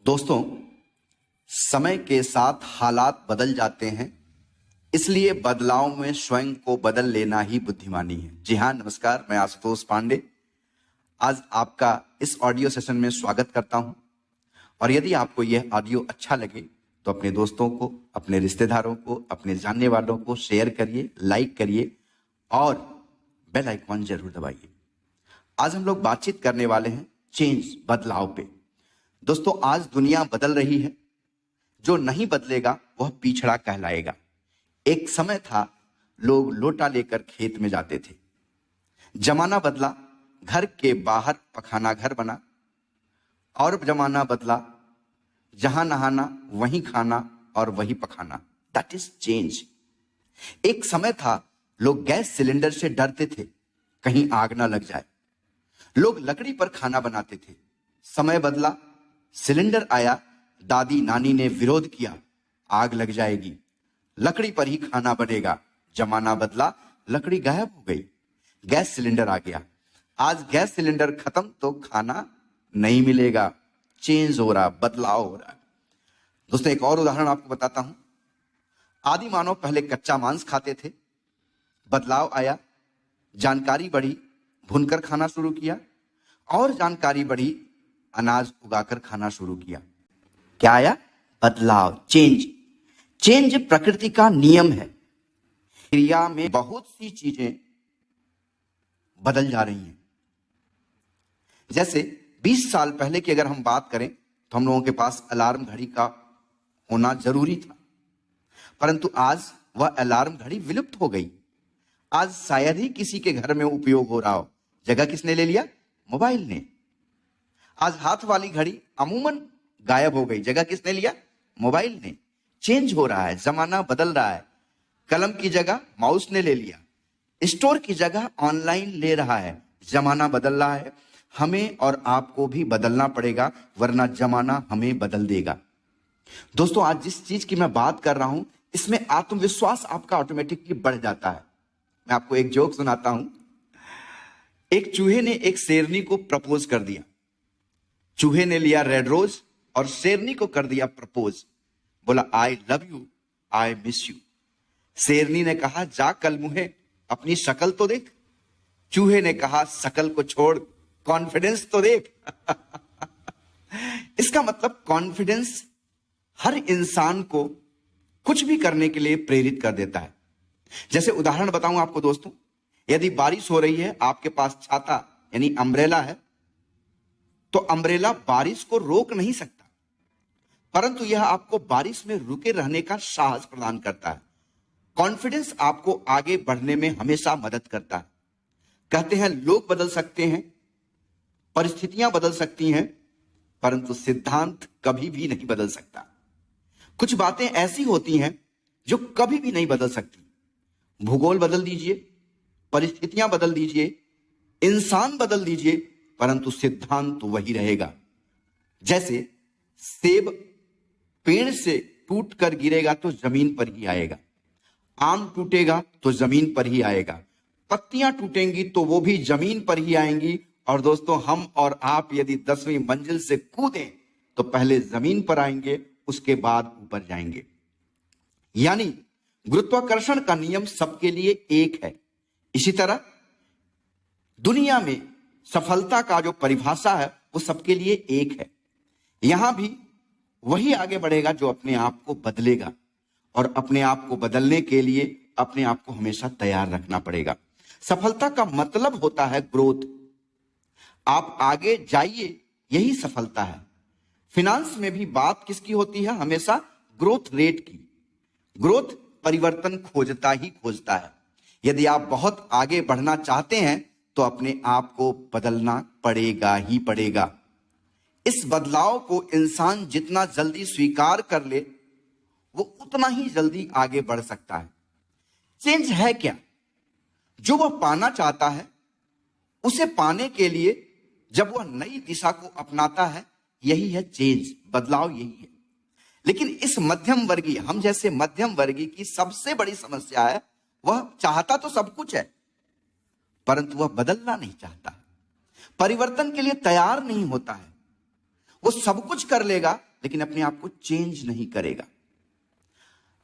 दोस्तों, समय के साथ हालात बदल जाते हैं, इसलिए बदलाव में स्वयं को बदल लेना ही बुद्धिमानी है। जी हाँ, नमस्कार, मैं आशुतोष पांडे आज आपका इस ऑडियो सेशन में स्वागत करता हूं। और यदि आपको यह ऑडियो अच्छा लगे तो अपने दोस्तों को, अपने रिश्तेदारों को, अपने जानने वालों को शेयर करिए, लाइक करिए और बेल आइकॉन जरूर दबाइए। आज हम लोग बातचीत करने वाले हैं चेंज, बदलाव पे। दोस्तों, आज दुनिया बदल रही है, जो नहीं बदलेगा वह पिछड़ा कहलाएगा। एक समय था लोग लोटा लेकर खेत में जाते थे। जमाना बदला, घर के बाहर पखाना घर बना। और जमाना बदला, जहां नहाना वहीं खाना और वहीं पखाना। That is change. एक समय था लोग गैस सिलेंडर से डरते थे, कहीं आग ना लग जाए। लोग लकड़ी पर खाना बनाते थे। समय बदला, सिलेंडर आया, दादी नानी ने विरोध किया, आग लग जाएगी, लकड़ी पर ही खाना बनेगा। जमाना बदला, लकड़ी गायब हो गई, गैस सिलेंडर आ गया। आज गैस सिलेंडर खत्म तो खाना नहीं मिलेगा। चेंज हो रहा, बदलाव हो रहा है। दोस्तों, एक और उदाहरण आपको बताता हूं। आदि मानव पहले कच्चा मांस खाते थे, बदलाव आया, जानकारी बढ़ी, भूनकर खाना शुरू किया। और जानकारी बढ़ी, अनाज उगाकर खाना शुरू किया। क्या आया? बदलाव, चेंज। चेंज प्रकृति का नियम है। क्रिया में बहुत सी चीजें बदल जा रही हैं। जैसे 20 साल पहले की अगर हम बात करें तो हम लोगों के पास अलार्म घड़ी का होना जरूरी था, परंतु आज वह अलार्म घड़ी विलुप्त हो गई। आज शायद ही किसी के घर में उपयोग हो रहा हो। जगह किसने ले लिया? मोबाइल ने। आज हाथ वाली घड़ी अमूमन गायब हो गई, जगह किसने लिया? मोबाइल ने। चेंज हो रहा है, जमाना बदल रहा है। कलम की जगह माउस ने ले लिया, स्टोर की जगह ऑनलाइन ले रहा है। जमाना बदल रहा है, हमें और आपको भी बदलना पड़ेगा, वरना जमाना हमें बदल देगा। दोस्तों, आज जिस चीज की मैं बात कर रहा हूं, इसमें आत्मविश्वास आपका ऑटोमेटिकली बढ़ जाता है। मैं आपको एक जोक सुनाता हूं। एक चूहे ने एक शेरनी को प्रपोज कर दिया। चूहे ने लिया रेड रोज और शेरनी को कर दिया प्रपोज। बोला, I love you, I miss you. शेरनी ने कहा, जा कल मुहे अपनी शक्ल तो देख। चूहे ने कहा, शक्ल को छोड़, कॉन्फिडेंस तो देख। इसका मतलब कॉन्फिडेंस हर इंसान को कुछ भी करने के लिए प्रेरित कर देता है। जैसे उदाहरण बताऊं आपको दोस्तों, यदि बारिश हो रही है, आपके पास छाता यानी अम्ब्रेला है, तो अम्ब्रेला बारिश को रोक नहीं सकता, परंतु यह आपको बारिश में रुके रहने का साहस प्रदान करता है। कॉन्फिडेंस आपको आगे बढ़ने में हमेशा मदद करता है। कहते हैं लोग बदल सकते हैं, परिस्थितियां बदल सकती हैं, परंतु सिद्धांत कभी भी नहीं बदल सकता। कुछ बातें ऐसी होती हैं जो कभी भी नहीं बदल सकती। भूगोल बदल दीजिए, परिस्थितियां बदल दीजिए, इंसान बदल दीजिए, परंतु सिद्धांत वही रहेगा। जैसे सेब पेड़ से टूटकर गिरेगा तो जमीन पर ही आएगा, आम टूटेगा तो जमीन पर ही आएगा, पत्तियां टूटेंगी तो वो भी जमीन पर ही आएंगी। और दोस्तों, हम और आप यदि 10वीं मंजिल से कूदें तो पहले जमीन पर आएंगे, उसके बाद ऊपर जाएंगे। यानी गुरुत्वाकर्षण का नियम सबके लिए एक है। इसी तरह दुनिया में सफलता का जो परिभाषा है वो सबके लिए एक है। यहां भी वही आगे बढ़ेगा जो अपने आप को बदलेगा, और अपने आप को बदलने के लिए अपने आप को हमेशा तैयार रखना पड़ेगा। सफलता का मतलब होता है ग्रोथ। आप आगे जाइए, यही सफलता है। फिनांस में भी बात किसकी होती है? हमेशा ग्रोथ रेट की। ग्रोथ परिवर्तन खोजता ही खोजता है। यदि आप बहुत आगे बढ़ना चाहते हैं तो अपने आप को बदलना पड़ेगा ही पड़ेगा। इस बदलाव को इंसान जितना जल्दी स्वीकार कर ले, वो उतना ही जल्दी आगे बढ़ सकता है। चेंज है क्या? जो वह पाना चाहता है, उसे पाने के लिए जब वह नई दिशा को अपनाता है, यही है चेंज, बदलाव यही है। लेकिन इस मध्यम वर्गीय, हम जैसे मध्यम वर्गीय की सबसे बड़ी समस्या है, वह चाहता तो सब कुछ है, परंतु वह बदलना नहीं चाहता, परिवर्तन के लिए तैयार नहीं होता है। वो सब कुछ कर लेगा, लेकिन अपने आप को चेंज नहीं करेगा।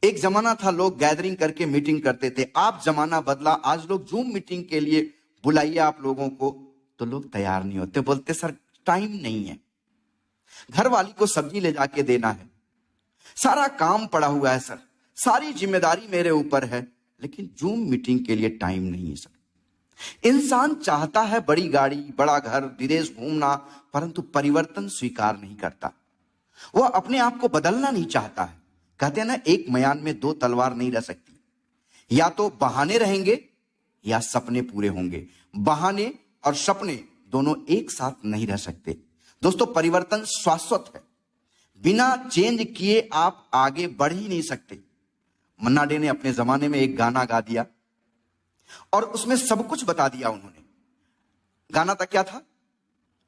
एक जमाना था लोग गैदरिंग करके मीटिंग करते थे, आप जमाना बदला, आज लोग जूम मीटिंग के लिए बुलाइए आप लोगों को तो लोग तैयार नहीं होते, बोलते सर टाइम नहीं है, घर वाली को सब्जी ले जाके देना है, सारा काम पड़ा हुआ है सर, सारी जिम्मेदारी मेरे ऊपर है, लेकिन जूम मीटिंग के लिए टाइम नहीं है सर। इंसान चाहता है बड़ी गाड़ी, बड़ा घर, विदेश घूमना, परंतु परिवर्तन स्वीकार नहीं करता। वह अपने आप को बदलना नहीं चाहता है। कहते हैं ना, एक म्यान में दो तलवार नहीं रह सकती, या तो बहाने रहेंगे या सपने पूरे होंगे। बहाने और सपने दोनों एक साथ नहीं रह सकते। दोस्तों, परिवर्तन शाश्वत है, बिना चेंज किए आप आगे बढ़ ही नहीं सकते। मन्ना डे ने अपने जमाने में एक गाना गा दिया और उसमें सब कुछ बता दिया उन्होंने। गाना था क्या था?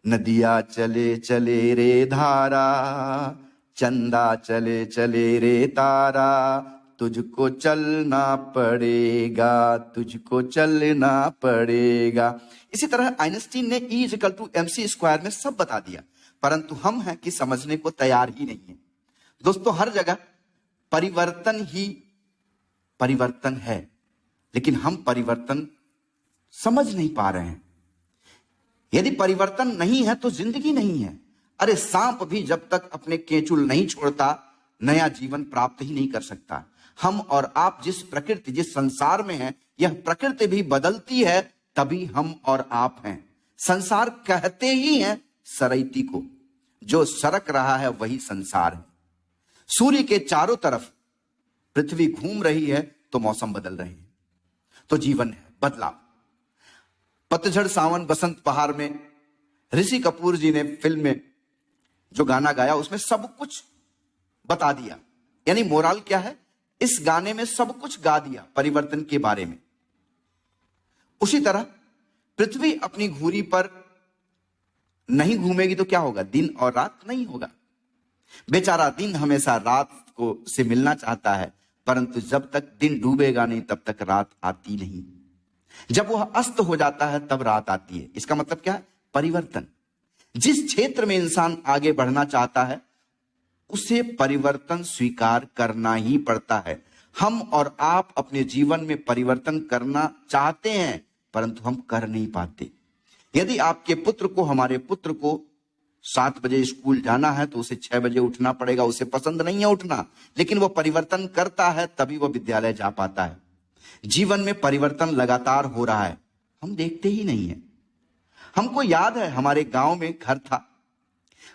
नदिया चले चले रे धारा, चंदा चले चले रे तारा, तुझको चलना पड़ेगा, तुझको चलना पड़ेगा। इसी तरह आइंस्टीन ने E=mc² में सब बता दिया, परंतु हम हैं कि समझने को तैयार ही नहीं है। दोस्तों, हर जगह परिवर्तन ही परिवर्तन है, लेकिन हम परिवर्तन समझ नहीं पा रहे हैं। यदि परिवर्तन नहीं है तो जिंदगी नहीं है। अरे सांप भी जब तक अपने केंचुल नहीं छोड़ता, नया जीवन प्राप्त ही नहीं कर सकता। हम और आप जिस प्रकृति, जिस संसार में हैं, यह प्रकृति भी बदलती है, तभी हम और आप हैं। संसार कहते ही हैं सरैती को, जो सरक रहा है वही संसार है। सूर्य के चारों तरफ पृथ्वी घूम रही है तो मौसम बदल रहे हैं, तो जीवन है बदलाव। पतझड़, सावन, बसंत, बहार में ऋषि कपूर जी ने फिल्म में जो गाना गाया उसमें सब कुछ बता दिया। यानी मोरल क्या है? इस गाने में सब कुछ गा दिया परिवर्तन के बारे में। उसी तरह पृथ्वी अपनी घूरी पर नहीं घूमेगी तो क्या होगा? दिन और रात नहीं होगा। बेचारा दिन हमेशा रात को से मिलना चाहता है, परंतु जब तक दिन डूबेगा नहीं तब तक रात आती नहीं। जब वह अस्त हो जाता है तब रात आती है। इसका मतलब क्या है? परिवर्तन। जिस क्षेत्र में इंसान आगे बढ़ना चाहता है उसे परिवर्तन स्वीकार करना ही पड़ता है। हम और आप अपने जीवन में परिवर्तन करना चाहते हैं, परंतु हम कर नहीं पाते। यदि आपके पुत्र को, हमारे पुत्र को 7 बजे स्कूल जाना है तो उसे 6 बजे उठना पड़ेगा। उसे पसंद नहीं है उठना, लेकिन वह परिवर्तन करता है तभी वह विद्यालय जा पाता है। जीवन में परिवर्तन लगातार हो रहा है, हम देखते ही नहीं है। हमको याद है, हमारे गांव में घर था।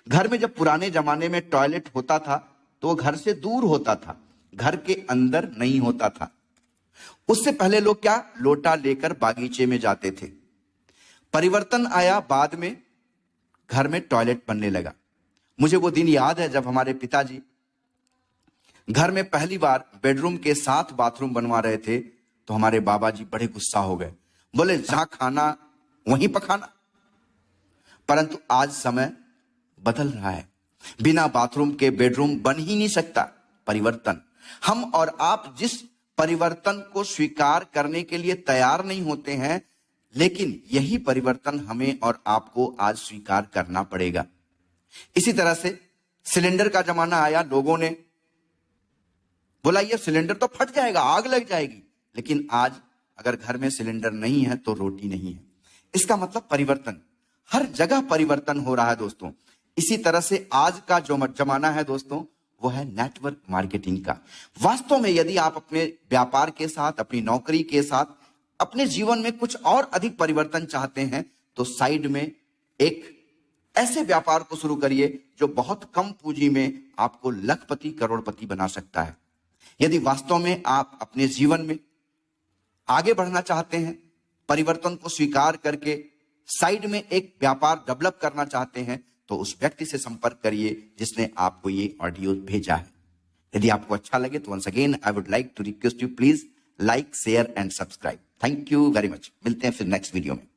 घर में जब पुराने जमाने में टॉयलेट होता था तो वो घर से दूर होता था, घर के अंदर नहीं होता था। उससे पहले लोग क्या, लोटा लेकर बागीचे में जाते थे। परिवर्तन आया, बाद में घर में टॉयलेट बनने लगा। मुझे वो दिन याद है जब हमारे पिताजी घर में पहली बार बेडरूम के साथ बाथरूम बनवा रहे थे तो हमारे बाबा जी बड़े गुस्सा हो गए, बोले जहां खाना वहीं पखाना। परंतु आज समय बदल रहा है, बिना बाथरूम के बेडरूम बन ही नहीं सकता। परिवर्तन, हम और आप जिस परिवर्तन को स्वीकार करने के लिए तैयार नहीं होते हैं, लेकिन यही परिवर्तन हमें और आपको आज स्वीकार करना पड़ेगा। इसी तरह से सिलेंडर का जमाना आया, लोगों ने बोला ये सिलेंडर तो फट जाएगा, आग लग जाएगी, लेकिन आज अगर घर में सिलेंडर नहीं है तो रोटी नहीं है। इसका मतलब परिवर्तन, हर जगह परिवर्तन हो रहा है दोस्तों। इसी तरह से आज का जो जमाना है दोस्तों, वो है नेटवर्क मार्केटिंग का। वास्तव में यदि आप अपने व्यापार के साथ, अपनी नौकरी के साथ, अपने जीवन में कुछ और अधिक परिवर्तन चाहते हैं तो साइड में एक ऐसे व्यापार को शुरू करिए जो बहुत कम पूंजी में आपको लखपति, करोड़पति बना सकता है। यदि वास्तव में आप अपने जीवन में आगे बढ़ना चाहते हैं, परिवर्तन को स्वीकार करके साइड में एक व्यापार डेवलप करना चाहते हैं, तो उस व्यक्ति से संपर्क करिए जिसने आपको ये ऑडियो भेजा है। यदि आपको अच्छा लगे तो once again I would like to request you, please like, share and subscribe. Thank you very much. मिलते हैं फिर नेक्स्ट वीडियो में।